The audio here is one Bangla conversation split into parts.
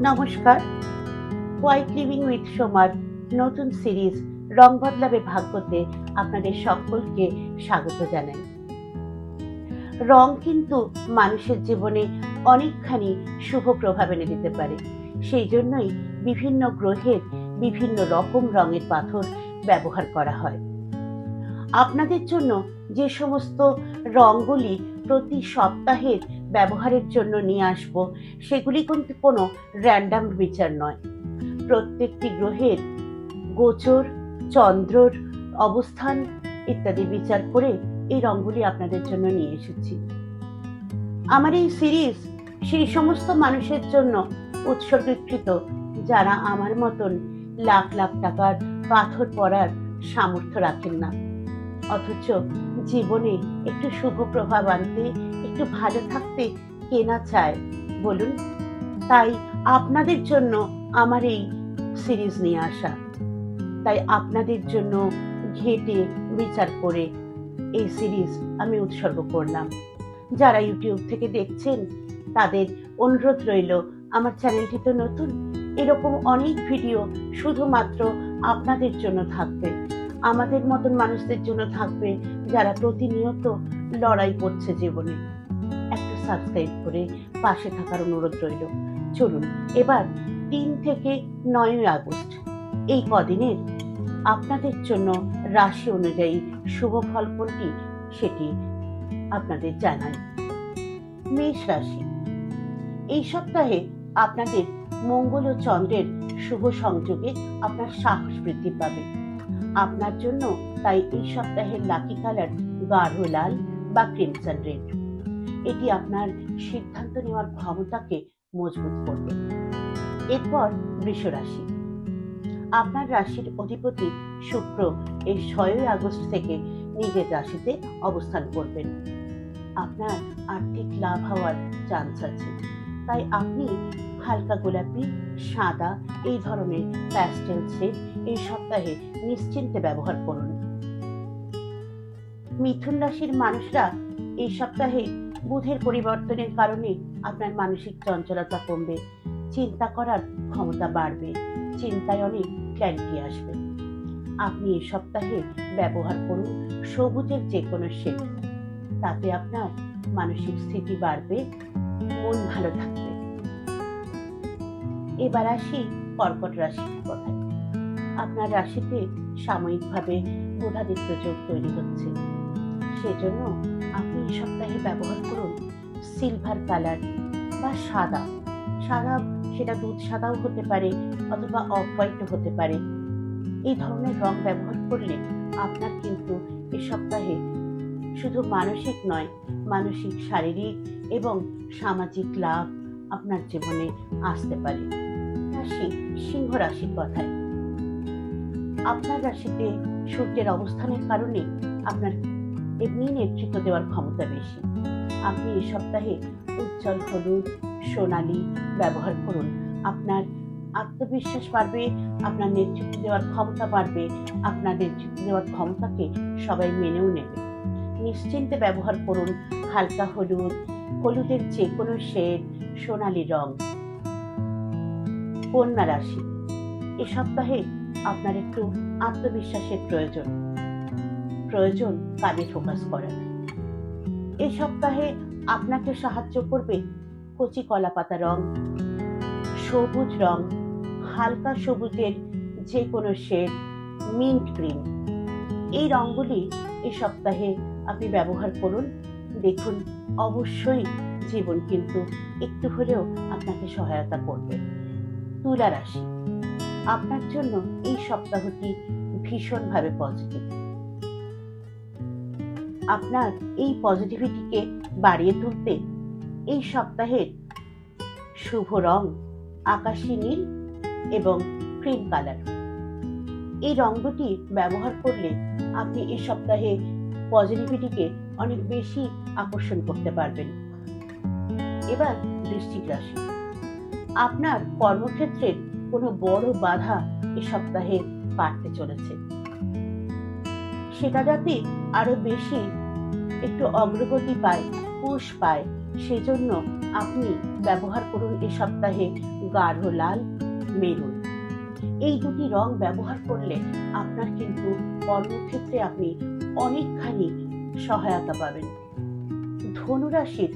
নমস্কার। হোয়াইট লিভিং উইথ সোমার নতুন সিরিজ রং বদলাবে ভাগ্যতে আপনাদের সকলকে স্বাগত জানাই। রং কিন্তু মানুষের জীবনে অনেকখানি শুভ প্রভাব এনে দিতে পারে। সেই জন্যই বিভিন্ন গ্রহের বিভিন্ন রকম রঙের পাথর ব্যবহার করা হয়। আপনাদের জন্য যে সমস্ত রঙগুলি প্রতি সপ্তাহের ব্যবহারের জন্য নিয়ে আসব, সেগুলি কিন্তু কোনো র্যান্ডাম বিচার নয়। প্রত্যেকটি গ্রহের গোচর, চন্দ্রর অবস্থান ইত্যাদি বিচার করে এই রঙগুলি আপনাদের জন্য নিয়ে এসেছি। আমার এই সিরিজ সেই সমস্ত মানুষের জন্য উৎসর্গীকৃত যারা আমার মতন লাখ লাখ টাকার পাথর পরার সামর্থ্য রাখেন না, অথচ জীবনে একটু শুভ প্রভাব আনতে, একটু ভালো থাকতে কে না চায় বলুন? তাই আপনাদের জন্য আমার এই সিরিজ নিয়ে আসা। তাই আপনাদের জন্য ঘেঁটে বিচার করে এই সিরিজ আমি উৎসর্গ করলাম। যারা ইউটিউব থেকে দেখছেন তাদের অনুরোধ রইল, আমার চ্যানেলটি তো নতুন, এরকম অনেক ভিডিও শুধুমাত্র আপনাদের জন্য থাকবে, আমাদের মতন মানুষদের জন্য থাকবে যারা প্রতিনিয়ত লড়াই করছে জীবনে। একটা সাবস্ক্রাইব করে পাশে থাকার অনুরোধ রইল। চলুন এবার 3 থেকে 9 আগস্ট এই কদিনের আপনাদের জন্য রাশি অনুযায়ী শুভ ফল কোনটি সেটি আপনাদের জানাই। মেষ রাশি, এই সপ্তাহে আপনাদের মঙ্গল ও চন্দ্রের শুভ সংযোগে আপনার সাহস বৃদ্ধি পাবে। আপনার জন্য তাই এই সপ্তাহের লাকি কালার গাঢ় লাল বা ক্রিমসন রেড। এটি আপনার সিদ্ধান্ত নেওয়ার ক্ষমতাকে মজবুত করবে। এরপর বৃষ রাশি, আপনার রাশির অধিপতি শুক্র এই 6 আগস্ট থেকে নিজের রাশিতে অবস্থান করবেন। আপনার আর্থিক লাভ হওয়ার চান্স আছে, তাই আপনি হালকা গোলাপি, সাদা এই ধরনের প্যাস্টেল শেড এই সপ্তাহে নিশ্চিন্তে ব্যবহার করুন। মিথুন রাশির মানুষরা এই সপ্তাহে বুধের পরিবর্তনের কারণে আপনার মানসিক চঞ্চলতা কমবে, চিন্তা করার ক্ষমতা বাড়বে, চিন্তায় অনেক ক্ল্যারিটি আসবে। আপনি এই সপ্তাহে ব্যবহার করুন সবুজের যে কোনো শেড, তাতে আপনার মানসিক স্থিতি বাড়বে, মন ভালো থাকবে। এবার আসি কর্কট রাশির কথায়। আপনার রাশিতে সাময়িকভাবে বুধাদিত্য যোগ তৈরি হচ্ছে, সেজন্য আপনি এই সপ্তাহে ব্যবহার করুন সিলভার কালার বা সাদা। সাদা সেটা দুধ সাদাও হতে পারে অথবা অফ হোয়াইটও হতে পারে। এই ধরনের রং ব্যবহার করলে আপনার কিন্তু এ সপ্তাহে শুধু মানসিক নয়, মানসিক, শারীরিক এবং সামাজিক লাভ আপনার জীবনে আসতে পারে। রাশি সিংহ রাশির কথায়, আপনার রাশিতে সূর্যের অবস্থানের কারণে আপনার এমনি নেতৃত্ব দেওয়ার ক্ষমতা বেশি। আপনি এই সপ্তাহে উজ্জ্বল হলুদ, সোনালি ব্যবহার করুন। আপনার আত্মবিশ্বাস বাড়বে, আপনার নেতৃত্ব দেওয়ার ক্ষমতা বাড়বে, আপনার নেতৃত্ব দেওয়ার ক্ষমতাকে সবাই মেনেও নেবে। নিশ্চিন্তে ব্যবহার করুন হালকা হলুদ, হলুদের যে কোনো শেড, সোনালি রং। কন্যা রাশি, এ সপ্তাহে আপনার একটু আত্মবিশ্বাসের প্রয়োজন কাজে ফোকাস করার। এই সপ্তাহে আপনাকে সাহায্য করবে কচি কলা পাতা রং, সবুজ রং, হালকা সবুজের যে কোনো শেড, মিন্ট গ্রিন। এই রঙগুলি এই সপ্তাহে আপনি ব্যবহার করুন, দেখুন অবশ্যই জীবন কিন্তু একটু হলেও আপনাকে সহায়তা করবে। তুলা রাশি, আপনার জন্য এই সপ্তাহটি ভীষণভাবে পজিটিভ। আপনার এই পজিটিভিটিকে বাড়িয়ে তুলতে এই সপ্তাহের শুভ রং আকাশী নীল এবং ক্রিম কালার। এই রং দুটি ব্যবহার করলে আপনি এই সপ্তাহে পজিটিভিটিকে অনেক বেশি আকর্ষণ করতে পারবেন। এবার বৃশ্চিক রাশি, আপনার কর্মক্ষেত্রের কোনো বড় বাধা এই সপ্তাহে কাটতে চলেছে। সেটা যাতে আরো বেশি একটু অগ্রগতি পায়, পুশ পায়, সেজন্য আপনি ব্যবহার করুন এ সপ্তাহে গাঢ় লাল, মেরুন। এই দুটি রং ব্যবহার করলে আপনার কিন্তু কর্মক্ষেত্রে আপনি অনেকখানি সহায়তা পাবেন। ধনুরাশির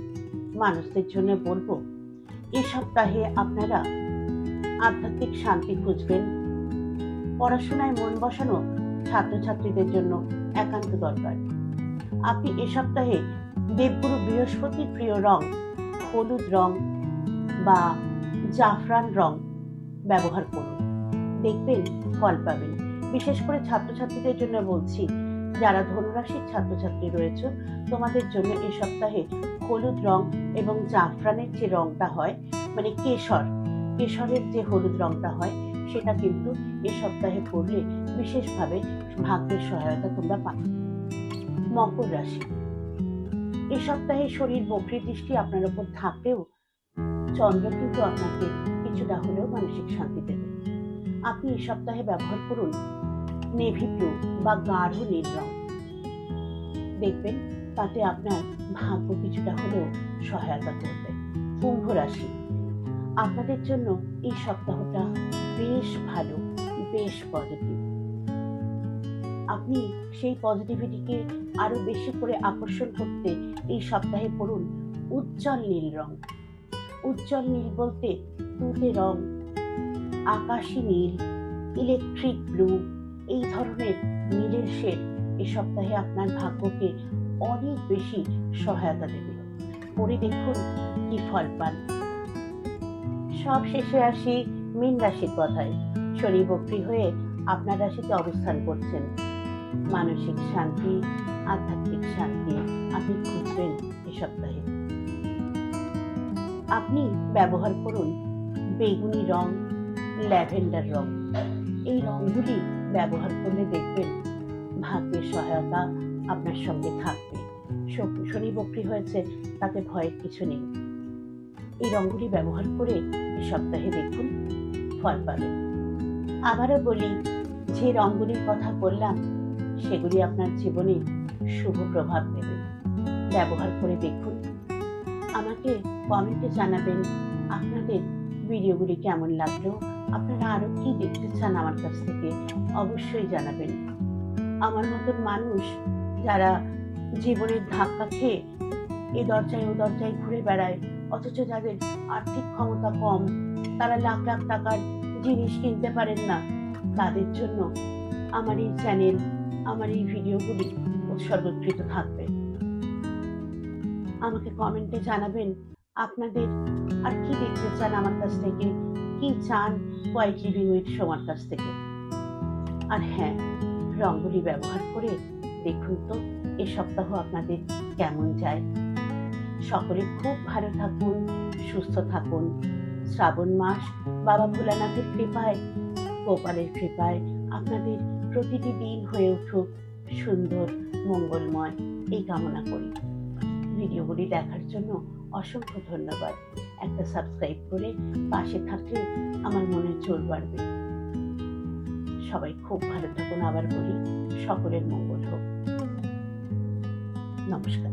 মানুষদের জন্য বলবো, এ সপ্তাহে আপনারা আধ্যাত্মিক শান্তি খুঁজবেন। পড়াশোনায় মন বসানো ছাত্রছাত্রীদের জন্য একান্ত দরকার। আপনি এ সপ্তাহে দেবগুরু বৃহস্পতির প্রিয় রং হলুদ রং বা জাফরান রং ব্যবহার করুন, দেখবেন ফল পাবেন। বিশেষ করে ছাত্রছাত্রীদের জন্য বলছি, যারা ধনুরাশির ছাত্রছাত্রী রয়েছে, তোমাদের জন্য এই সপ্তাহে হলুদ রং এবং জাফরানের যে রংটা হয়, মানে কেশরের যে হলুদ রংটা হয়, সেটা কিন্তু এই সপ্তাহে পড়লে বিশেষভাবে ভাগ্যের সহায়তা তোমরা পাবে। মকর রাশি, এই সপ্তাহে শরীর বক্রী দৃষ্টি আপনার উপর থাকলেও চন্দ্র কিন্তু আপনাকে কিছুটা হলেও মানসিক শান্তি দেবে। আপনি এই সপ্তাহে ব্যবহার করুন নেভি ব্লু বা গাঢ় নীল রং, দেখবেন তাতে আপনার ভাগ্য কিছুটা হলেও সহায়তা করবে। কুম্ভ রাশি, আপনাদের জন্য এই সপ্তাহটা বেশ ভালো, বেশ পজিটিভ। আপনি সেই পজিটিভিটিকে আরো বেশি করে আকর্ষণ করতে এই সপ্তাহে পড়ুন উজ্জ্বল নীল রং। উজ্জ্বল নীল বলতে তুতে রং, আকাশী নীল, ইলেকট্রিক ব্লু, এই ধরনের নীলের শেড এই সপ্তাহে আপনার ভাগ্যকে অনেক বেশি সহায়তা দেবে। পরে দেখুন কি ফল পান। সব শেষে আসি মীন রাশির কথায়। শনি বক্রী হয়ে আপনার রাশিতে অবস্থান করছেন। মানসিক শান্তি, আধ্যাত্মিক শান্তি আপনি খুঁজবেন এ সপ্তাহে। আপনি ব্যবহার করুন বেগুনি রং, ল্যাভেন্ডার রং। এই রংগুলি ব্যবহার করলে দেখবেন ভাগ্যের সহায়তা আপনার সঙ্গে থাকবে। শনি বক্রী হয়েছে, তাতে ভয়ের কিছু নেই। এই রংগুলি ব্যবহার করে এই সপ্তাহে দেখুন ফল পাবেন। আবারও বলি, যে রংগুলির কথা বললাম সেগুলি আপনার জীবনে শুভ প্রভাব দেবে। ব্যবহার করে দেখুন। আমাকে কমেন্টে জানাবেন আপনাদের ভিডিওগুলি কেমন লাগলো, আপনারা আরো কি দেখতে চান আমার কাছ থেকে অবশ্যই জানাবেন। আমার মতন মানুষ যারা জীবনের ধাক্কা খেয়ে এ দরজায় ও দরজায় ঘুরে বেড়ায়, অথচ যাদের আর্থিক ক্ষমতা কম, তারা লাখ লাখ টাকার জিনিস কিনতে পারেন না, তাদের জন্য আমার এই চ্যানেল, আমার এই ভিডিওগুলি উৎসর্গকৃত থাকবে। আমাকে কমেন্টে জানাবেন আপনাদের আর কি দেখতে চান আমার কাছ থেকে, কি চান হোয়াইট লিভিং উইথ সোমার কাছ থেকে। আর হ্যাঁ, রঙ্গোলি ব্যবহার করে দেখুন তো এ সপ্তাহ আপনাদের কেমন যায়। সকলে খুব ভালো থাকুন, সুস্থ থাকুন। শ্রাবণ মাস বাবা ভোলানাথের কৃপায়, গোপালের কৃপায় আপনাদের প্রতিটি দিন হয়ে উঠুক সুন্দর, মঙ্গলময়, এই কামনা করি। ভিডিওগুলি দেখার জন্য অসংখ্য ধন্যবাদ। একটা সাবস্ক্রাইব করে পাশে থাকলে আমার মনের জোর বাড়বে। সবাই খুব ভালো থাকুন। আবার বলি, সকলের মঙ্গল হোক। নমস্কার।